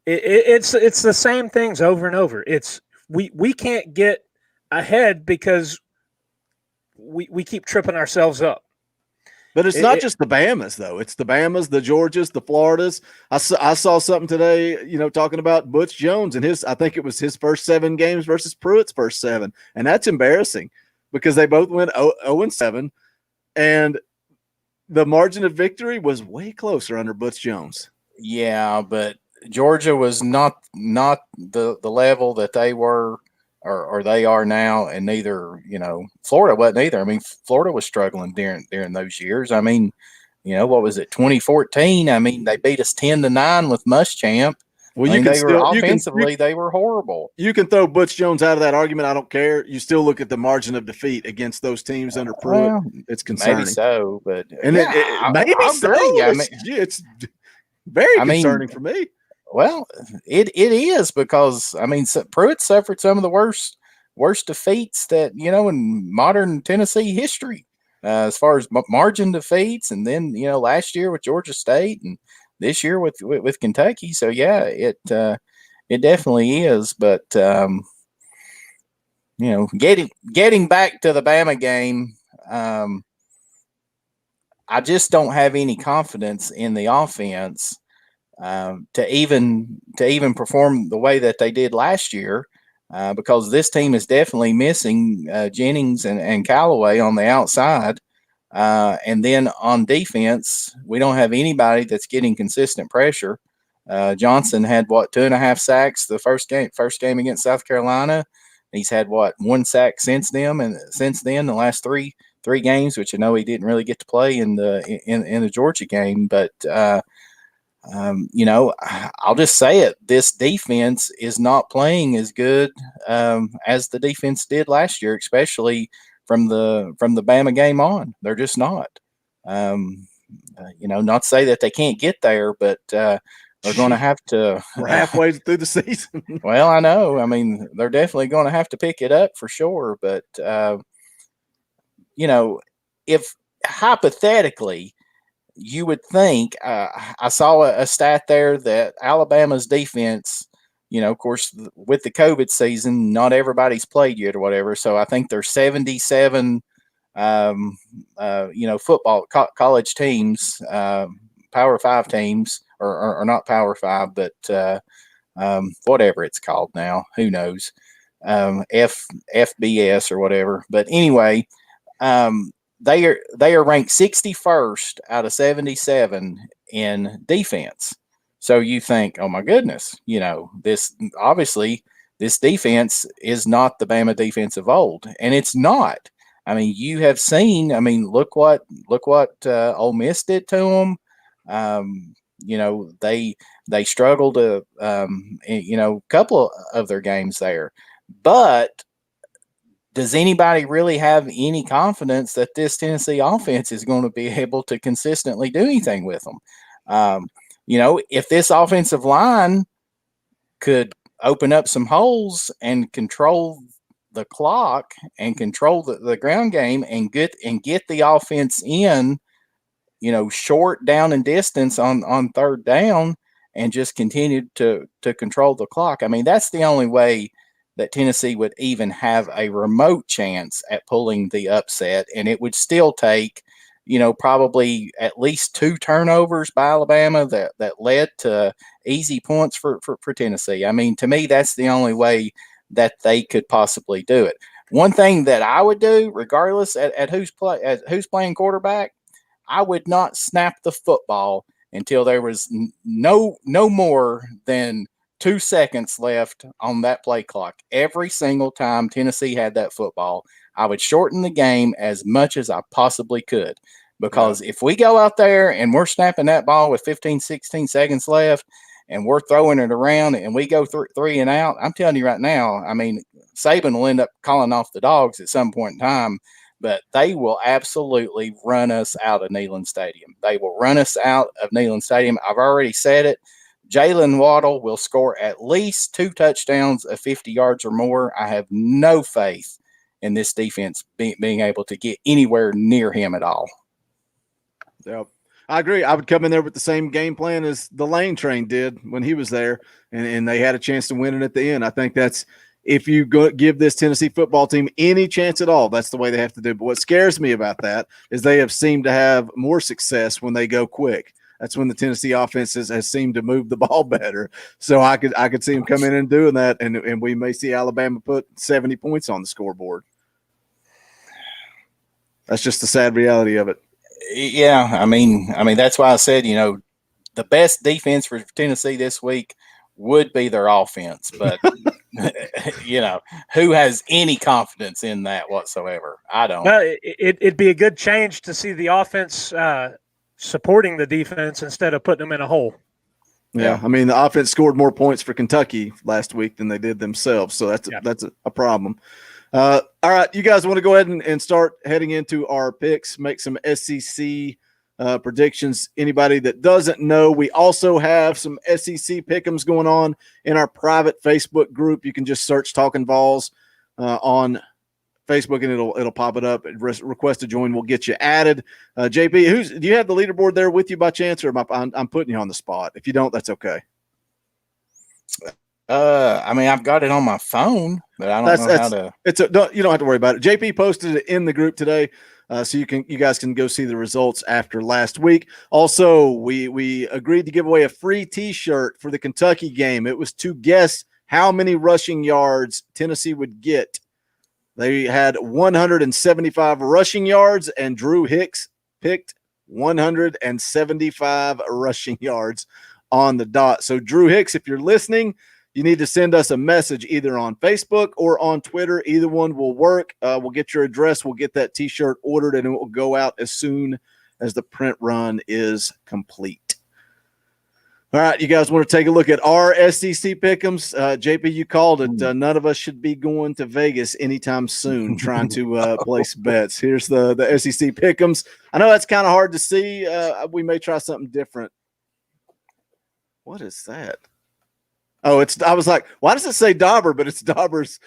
It's the same things over and over. It's we can't get ahead because we keep tripping ourselves up.
But it's not just the Bamas, though. It's the Bamas, the Georgias, the Floridas. I saw something today, talking about Butch Jones and I think it was his first 7 games versus Pruitt's first 7. And that's embarrassing because they both went 0-7. And the margin of victory was way closer under Butch Jones.
Yeah, but Georgia was not the level that they were or they are now, and neither, Florida wasn't either. I mean, Florida was struggling during those years. I mean, what was it, 2014? I mean, they beat us 10-9 with Muschamp.
Well,
they were horrible.
You can throw Butch Jones out of that argument. I don't care. You still look at the margin of defeat against those teams under Pruitt.
Well,
it's concerning.
Maybe so, but
it's very concerning for me.
Well, it is because Pruitt suffered some of the worst defeats that in modern Tennessee history, as far as margin defeats, and then last year with Georgia State and this year with Kentucky. So yeah, it definitely is. But getting back to the Bama game, I just don't have any confidence in the offense to even perform the way that they did last year, because this team is definitely missing Jennings and Callaway on the outside. And then on defense, we don't have anybody that's getting consistent pressure. Johnson had 2.5 sacks the first game against South Carolina. He's had 1 sack since then, the last three games, which I know he didn't really get to play in the Georgia game. But I'll just say it: this defense is not playing as good as the defense did last year, especially from the Bama game on. They're just not. Not to say that they can't get there, but they're going to have to.
We're halfway through the season.
Well, I know. I mean, they're definitely going to have to pick it up for sure. But if hypothetically you would think, I saw a stat there that Alabama's defense, of course, with the COVID season, not everybody's played yet or whatever. So I think there's 77, football college teams, Power 5 teams, or not Power 5, but whatever it's called now. Who knows? FBS or whatever. But anyway, they are ranked 61st out of 77 in defense. So you think, oh my goodness, this defense is not the Bama defense of old, and it's not. I mean, you have seen. I mean, look what Ole Miss did to them. They struggled a couple of their games there, but does anybody really have any confidence that this Tennessee offense is going to be able to consistently do anything with them? If this offensive line could open up some holes and control the clock and control the ground game and get the offense in, short down and distance on third down and just continue to control the clock. I mean, that's the only way that Tennessee would even have a remote chance at pulling the upset. And it would still take, probably at least 2 turnovers by Alabama that led to easy points for Tennessee. I mean, to me, that's the only way that they could possibly do it. One thing that I would do, regardless at who's playing quarterback, I would not snap the football until there was no more than 2 seconds left on that play clock. Every single time Tennessee had that football, I would shorten the game as much as I possibly could. Because if we go out there and we're snapping that ball with 15, 16 seconds left and we're throwing it around and we go 3 and out, I'm telling you right now, I mean, Saban will end up calling off the dogs at some point in time, but they will absolutely run us out of Neyland Stadium. They will run us out of Neyland Stadium. I've already said it. Jalen Waddle will score at least 2 touchdowns of 50 yards or more. I have no faith in this defense being able to get anywhere near him at all.
Yep. I agree. I would come in there with the same game plan as the Lane Train did when he was there, and they had a chance to win it at the end. I think that's, if you give this Tennessee football team any chance at all, that's the way they have to do it. But what scares me about that is they have seemed to have more success when they go quick. That's when the Tennessee offense has seemed to move the ball better. So I could see them come in and doing that, and we may see Alabama put 70 points on the scoreboard. That's just the sad reality of it.
Yeah, I mean that's why I said, the best defense for Tennessee this week would be their offense, but who has any confidence in that whatsoever? I don't.
Well, it'd be a good change to see the offense supporting the defense instead of putting them in a hole.
Yeah, I mean, the offense scored more points for Kentucky last week than they did themselves, so that's a problem. All right, you guys want to go ahead and start heading into our picks, make some SEC predictions. Anybody that doesn't know, we also have some SEC pick'ems going on in our private Facebook group. You can just search Talkin VAWLS Facebook, and it'll pop it up. Request to join will get you added. JP, do you have the leaderboard there with you by chance, or I'm putting you on the spot? If you don't, that's okay.
I mean, I've got it on my phone, but I don't know how to.
You don't have to worry about it. JP posted it in the group today, so you guys can go see the results after last week. Also, we agreed to give away a free T-shirt for the Kentucky game. It was to guess how many rushing yards Tennessee would get. They had 175 rushing yards, and Drew Hicks picked 175 rushing yards on the dot. So, Drew Hicks, if you're listening, you need to send us a message either on Facebook or on Twitter. Either one will work. We'll get your address. We'll get that T-shirt ordered, and it will go out as soon as the print run is complete. All right, you guys want to take a look at our SEC pick'ems? JP, you called it. None of us should be going to Vegas anytime soon trying to place bets. Here's the SEC pick'ems. I know that's kind of hard to see. We may try something different. What is that? Oh, I was like, why does it say Dobber? But it's Dobber's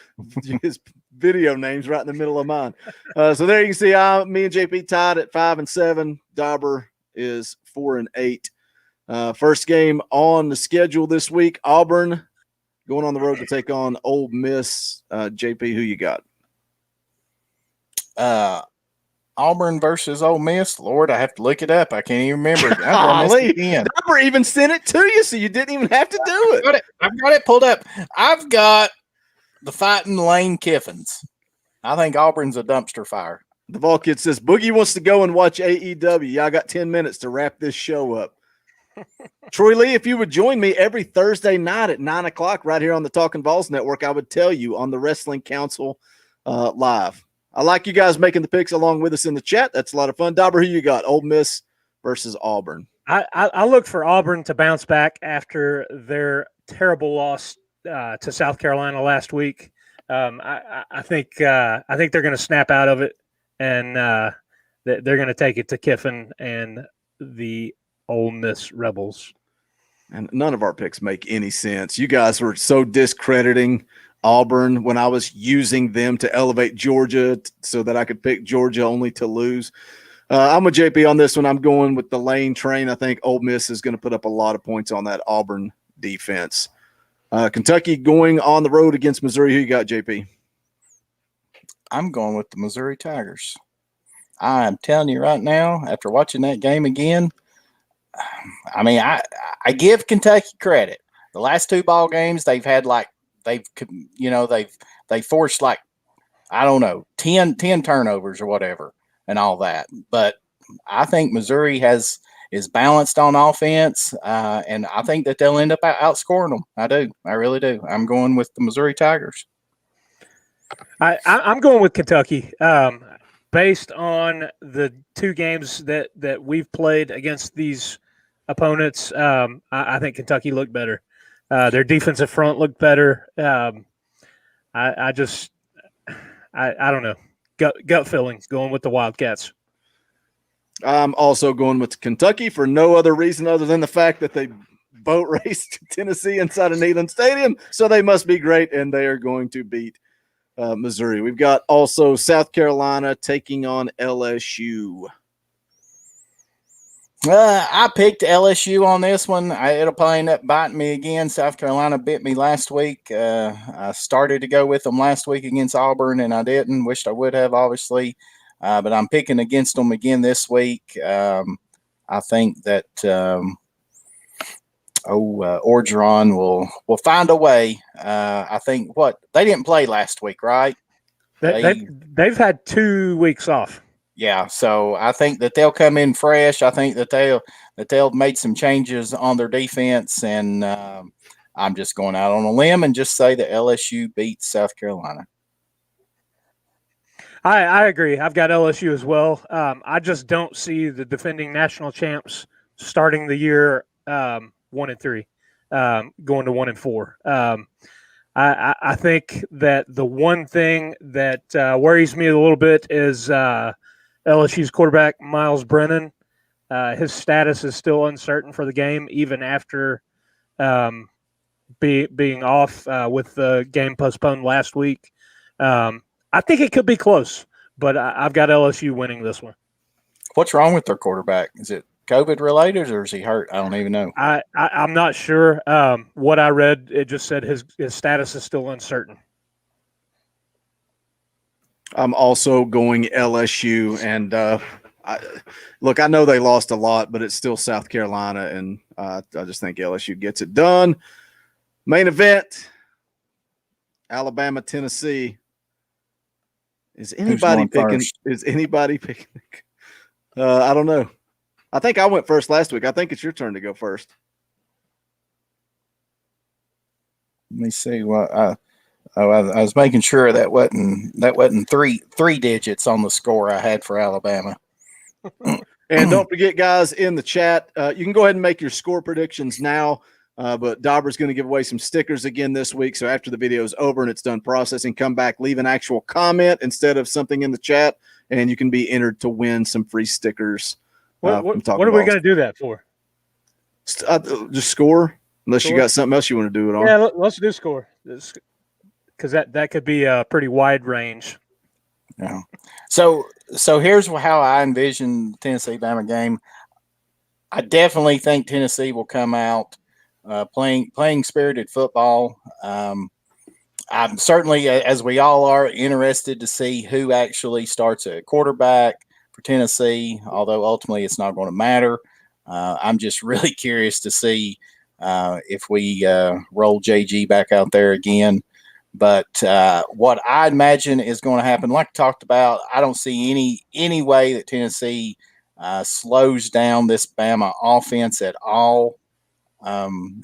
his video name's right in the middle of mine. So there you can see me and JP tied at 5-7. Dobber is 4-8. First game on the schedule this week, Auburn going on the road to take on Ole Miss. JP, who you got?
Auburn versus Ole Miss. Lord, I have to look it up. I can't even remember.
Dobber even sent it to you, so you didn't even have to do it.
I've got it pulled up. I've got the Fighting Lane Kiffins. I think Auburn's a dumpster fire.
The Vol Kid says, Boogie wants to go and watch AEW. Y'all got 10 minutes to wrap this show up. Troy Lee, if you would join me every Thursday night at 9 o'clock right here on the Talkin VAWLS Network, I would tell you on the Wrestling Council live. I like you guys making the picks along with us in the chat. That's a lot of fun. Dobber, who you got? Ole Miss versus Auburn.
I look for Auburn to bounce back after their terrible loss to South Carolina last week. I think they're going to snap out of it, and they're going to take it to Kiffin and the Ole Miss Rebels.
And none of our picks make any sense. You guys were so discrediting Auburn when I was using them to elevate Georgia so that I could pick Georgia only to lose. I'm with JP on this one. I'm going with the Lane Train. I think Ole Miss is going to put up a lot of points on that Auburn defense. Kentucky going on the road against Missouri. Who you got, JP?
I'm going with the Missouri Tigers. I'm telling you right now, after watching that game again, I mean, I give Kentucky credit. The last 2 ball games, they've had they forced 10 turnovers or whatever and all that. But I think Missouri is balanced on offense, and I think that they'll end up outscoring them. I do. I really do. I'm going with the Missouri Tigers.
I'm going with Kentucky. Based on the two games that we've played against these opponents, I think Kentucky looked better. Their defensive front looked better. I don't know. Gut feeling going with the Wildcats.
I'm also going with Kentucky for no other reason other than the fact that they boat raced Tennessee inside of Neyland Stadium, so they must be great, and they are going to beat Missouri. We've got also South Carolina taking on LSU.
I picked LSU on this one. It'll probably end up biting me again. South Carolina bit me last week. I started to go with them last week against Auburn, and I didn't. Wished I would have, obviously. But I'm picking against them again this week. I think that Orgeron will find a way. I think they didn't play last week, right?
They've had 2 weeks off.
Yeah, so I think that they'll come in fresh. I think that they'll made some changes on their defense, and I'm just going out on a limb and just say that LSU beats South Carolina.
I agree. I've got LSU as well. I just don't see the defending national champs starting the year 1-3, going to 1-4. I think that the one thing that worries me a little bit is LSU's quarterback, Miles Brennan. His status is still uncertain for the game, even after being off with the game postponed last week. I think it could be close, but I've got LSU winning this one.
What's wrong with their quarterback? Is it COVID related, or is he hurt? I don't even know.
I'm not sure. What I read, it just said his status is still uncertain.
I'm also going LSU, and I know they lost a lot, but it's still South Carolina, and I just think LSU gets it done. Main event, Alabama, Tennessee. Is anybody picking? I don't know. I think I went first last week. I think it's your turn to go first.
Let me see what I was making sure that wasn't three digits on the score I had for Alabama.
And don't forget, guys, in the chat, you can go ahead and make your score predictions now. But Dobber's going to give away some stickers again this week. So after the video is over and it's done processing, come back, leave an actual comment instead of something in the chat, and you can be entered to win some free stickers.
What are we going to do that for?
Just score, unless you got something else you want to do it on.
Yeah, let's do score, because that could be a pretty wide range.
Yeah. So here's how I envision the Tennessee-Bama game. I definitely think Tennessee will come out playing spirited football. I'm certainly, as we all are, interested to see who actually starts at quarterback for Tennessee, although ultimately it's not going to matter. I'm just really curious to see if we roll JG back out there again. But what I imagine is going to happen, like I talked about, I don't see any way that Tennessee slows down this Bama offense at all.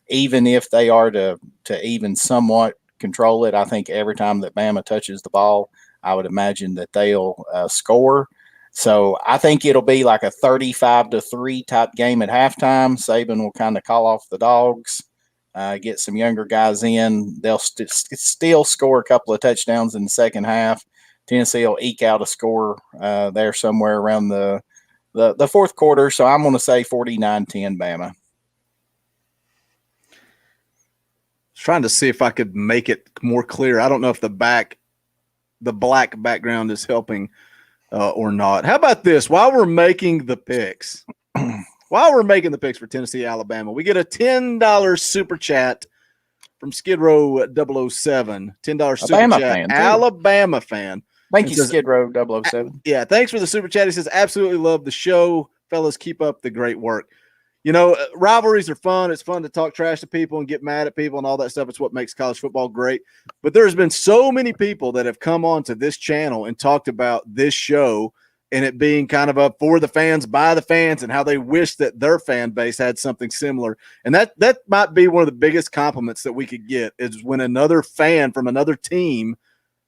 Even if they are to even somewhat control it, I think every time that Bama touches the ball, I would imagine that they'll score. So I think it'll be like a 35-3 type game at halftime. Saban will kind of call off the dogs, get some younger guys in. They'll still score a couple of touchdowns in the second half. Tennessee will eke out a score there somewhere around the fourth quarter. So I'm going to say 49-10 Bama.
Trying to see if I could make it more clear. I don't know if the black background is helping or not. How about this? While we're making the picks for Tennessee, Alabama, we get a $10 super chat from Skid Row 007. $10 super
Alabama
chat.
fan,
Alabama fan.
Thank you, Skid Row 007.
Yeah, thanks for the super chat. He says, absolutely love the show. Fellas, keep up the great work. You know, rivalries are fun. It's fun to talk trash to people and get mad at people and all that stuff. It's what makes college football great. But there's been so many people that have come on to this channel and talked about this show and it being kind of a for the fans, by the fans, and how they wish that their fan base had something similar. And that might be one of the biggest compliments that we could get is when another fan from another team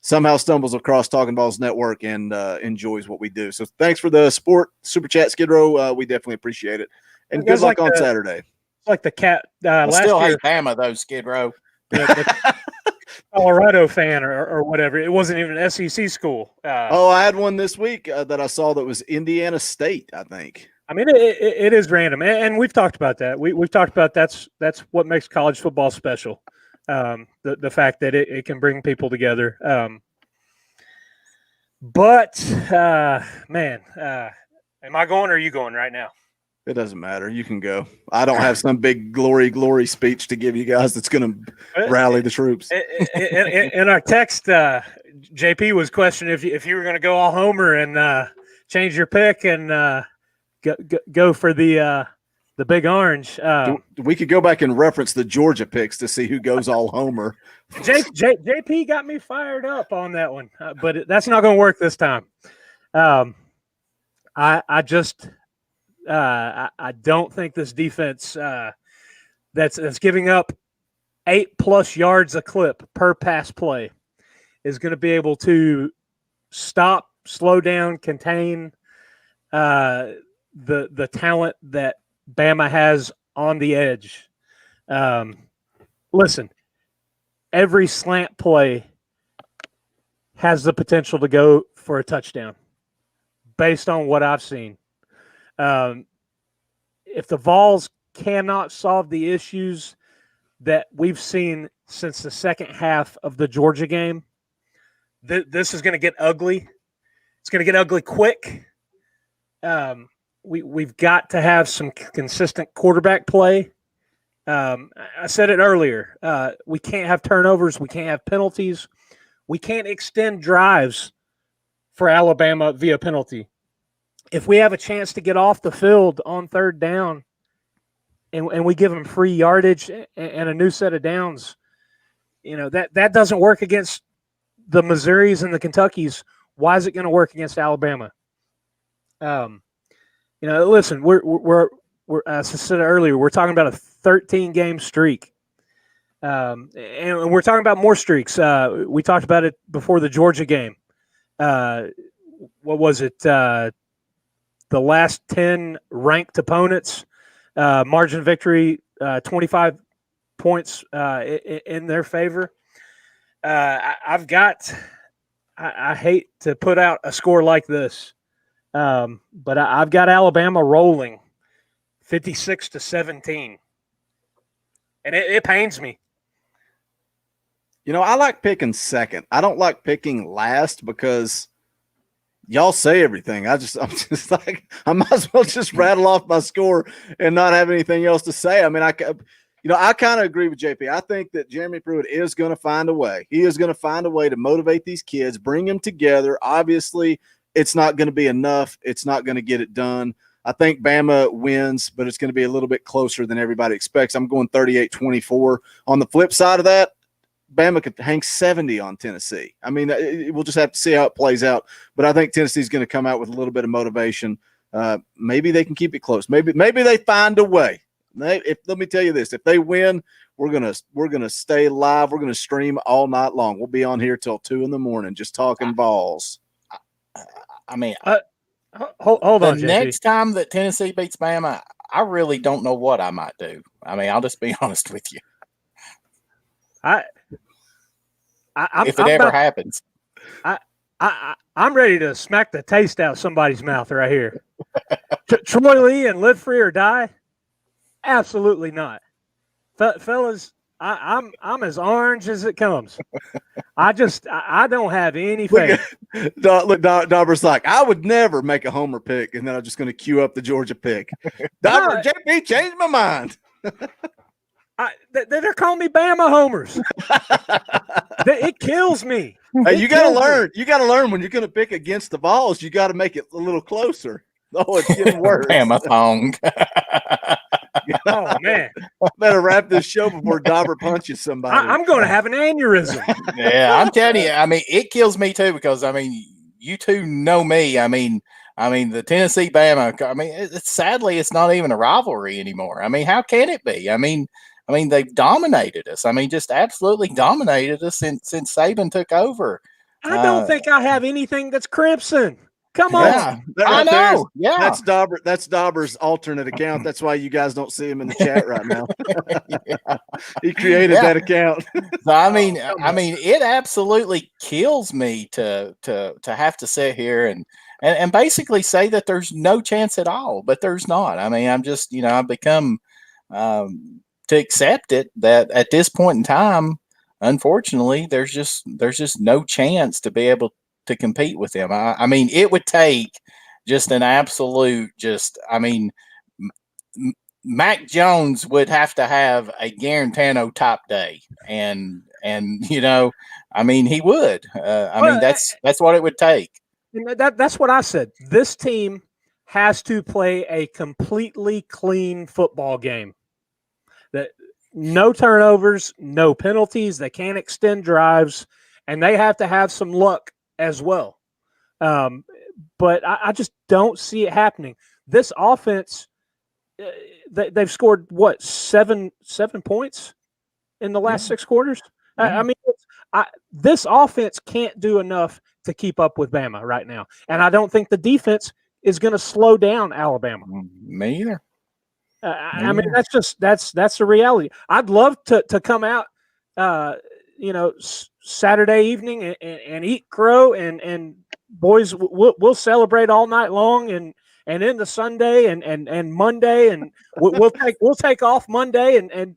somehow stumbles across Talkin VAWLS Network and enjoys what we do. So thanks for the support, super chat, Skid Row. We definitely appreciate it. And good luck on Saturday.
It's like the cat
I
last
still
year.
hate Bama though, Skid Row.
The Colorado fan or whatever. It wasn't even an SEC school.
I had one this week that I saw that was Indiana State, I think.
I mean, it is random, and we've talked about that. We've talked about that's what makes college football special. The fact that it can bring people together. Man, am I going or are you going right now?
It doesn't matter. You can go. I don't have some big glory speech to give you guys that's going to rally the troops.
In our text, JP was questioning if you were going to go all homer and change your pick and go for the big orange.
We could go back and reference the Georgia picks to see who goes all homer.
JP got me fired up on that one, but that's not going to work this time. I don't think this defense that's giving up 8+ yards a clip per pass play is going to be able to stop, slow down, contain the talent that Bama has on the edge. Listen, every slant play has the potential to go for a touchdown based on what I've seen. If the Vols cannot solve the issues that we've seen since the second half of the Georgia game, this is going to get ugly. It's going to get ugly quick. We've got to have some consistent quarterback play. I said it earlier. We can't have turnovers. We can't have penalties. We can't extend drives for Alabama via penalty. If we have a chance to get off the field on third down and we give them free yardage and a new set of downs, that doesn't work against the Missouris and the Kentuckys. Why is it going to work against Alabama? Listen, we're as I said earlier, we're talking about a 13-game streak. And we're talking about more streaks. We talked about it before the Georgia game. What was it? The last 10 ranked opponents, margin of victory, 25 points in their favor. I hate to put out a score like this, but I've got Alabama rolling 56-17. And it pains me.
I like picking second. I don't like picking last because y'all say everything. I'm just like, I might as well just rattle off my score and not have anything else to say. I mean, I kind of agree with JP. I think that Jeremy Pruitt is going to find a way. He is going to find a way to motivate these kids, bring them together. Obviously, it's not going to be enough. It's not going to get it done. I think Bama wins, but it's going to be a little bit closer than everybody expects. I'm going 38-24. On the flip side of that, Bama could hang 70 on Tennessee. I mean, we'll just have to see how it plays out. But I think Tennessee's going to come out with a little bit of motivation. Maybe they can keep it close. Maybe they find a way. Let me tell you this: if they win, we're gonna stay live. We're gonna stream all night long. We'll be on here till 2 a.m. just talking balls.
I mean,
hold on.
The next time that Tennessee beats Bama, I really don't know what I might do. I mean, I'll just be honest with you. If it ever happens,
I'm ready to smack the taste out of somebody's mouth right here. Troy Lee and live free or die? Absolutely not, fellas. I'm as orange as it comes. I don't have any faith.
Look, Dobber's like, I would never make a homer pick, and then I'm just going to queue up the Georgia pick. Dobber, JP changed my mind.
They're calling me Bama homers. It kills me.
Hey, you got to learn. You got to learn when you're going to pick against the Vols. You got to make it a little closer. Oh, it's getting worse.
Bama thong.
Oh man!
Better wrap this show before Dobber punches somebody.
I'm going to have an aneurysm.
Yeah, I'm telling you. I mean, it kills me too because I mean, you two know me. I mean, the Tennessee Bama. I mean, sadly, it's not even a rivalry anymore. I mean, how can it be? I mean, they've dominated us. I mean, just absolutely dominated us since Saban took over.
I don't think I have anything that's crimson. Come on.
Yeah,
That
I
right there is-
know. Yeah,
That's Dobber. That's Dobber's alternate account. That's why you guys don't see him in the chat right now. He created
Yeah.
that account.
So, I mean, it absolutely kills me to have to sit here and basically say that there's no chance at all, but there's not. I mean, I'm just, I've become to accept it that at this point in time, unfortunately, there's just no chance to be able to compete with them. I mean, it would take just an absolute, Mac Jones would have to have a Garantano top day, and he would. That's what it would take.
That's what I said. This team has to play a completely clean football game. That no turnovers, no penalties. They can't extend drives, and they have to have some luck as well. But I just don't see it happening. This offense, they've scored what, seven points in the last 6 quarters.
Yeah.
I mean, this offense can't do enough to keep up with Bama right now, and I don't think the defense is going to slow down Alabama.
Me either.
I mean, that's the reality. I'd love to come out, Saturday evening and eat crow, and boys, we'll celebrate all night long, and into Sunday and Monday, and we'll take off Monday and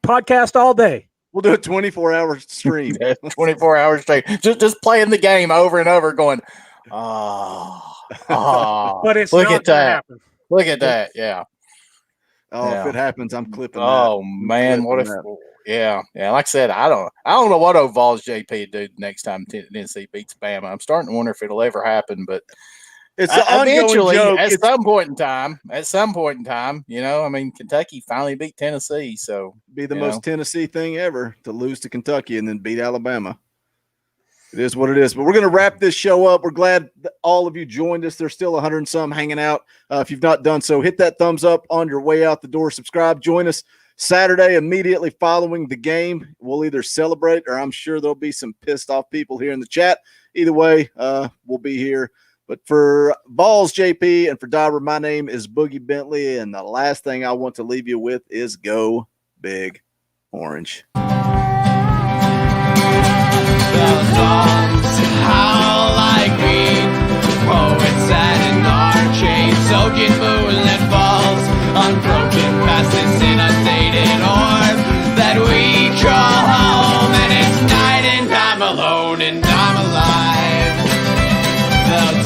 podcast all day.
We'll do a 24-hour stream.
24 hours straight, just playing the game over and over, going,
but it's
look
not
at that.
happen.
Look at that. Yeah.
Oh,
Yeah.
if it happens, I'm clipping.
Oh
that.
man, what if? Yeah. Like I said, I don't know what Vols JP do next time Tennessee beats Bama. I'm starting to wonder if it'll ever happen, but
It's an ongoing
eventually,
joke.
at some point in time, Kentucky finally beat Tennessee, so
Be the most Tennessee thing ever to lose to Kentucky and then beat Alabama. It is what it is. But we're going to wrap this show up. We're glad that all of you joined us. There's still 100 and some hanging out. If you've not done so, hit that thumbs up on your way out the door. Subscribe. Join us Saturday immediately following the game. We'll either celebrate, or I'm sure there'll be some pissed off people here in the chat. Either way, we'll be here. But for Vols JP and for Dobber, my name is Boogie Bentley, and the last thing I want to leave you with is go Big Orange.
Those dogs howl like we poets sat in our chains, soaking moonlit falls, unbroken past this inundated orb that we crawl home, and it's night and I'm alone and I'm alive. The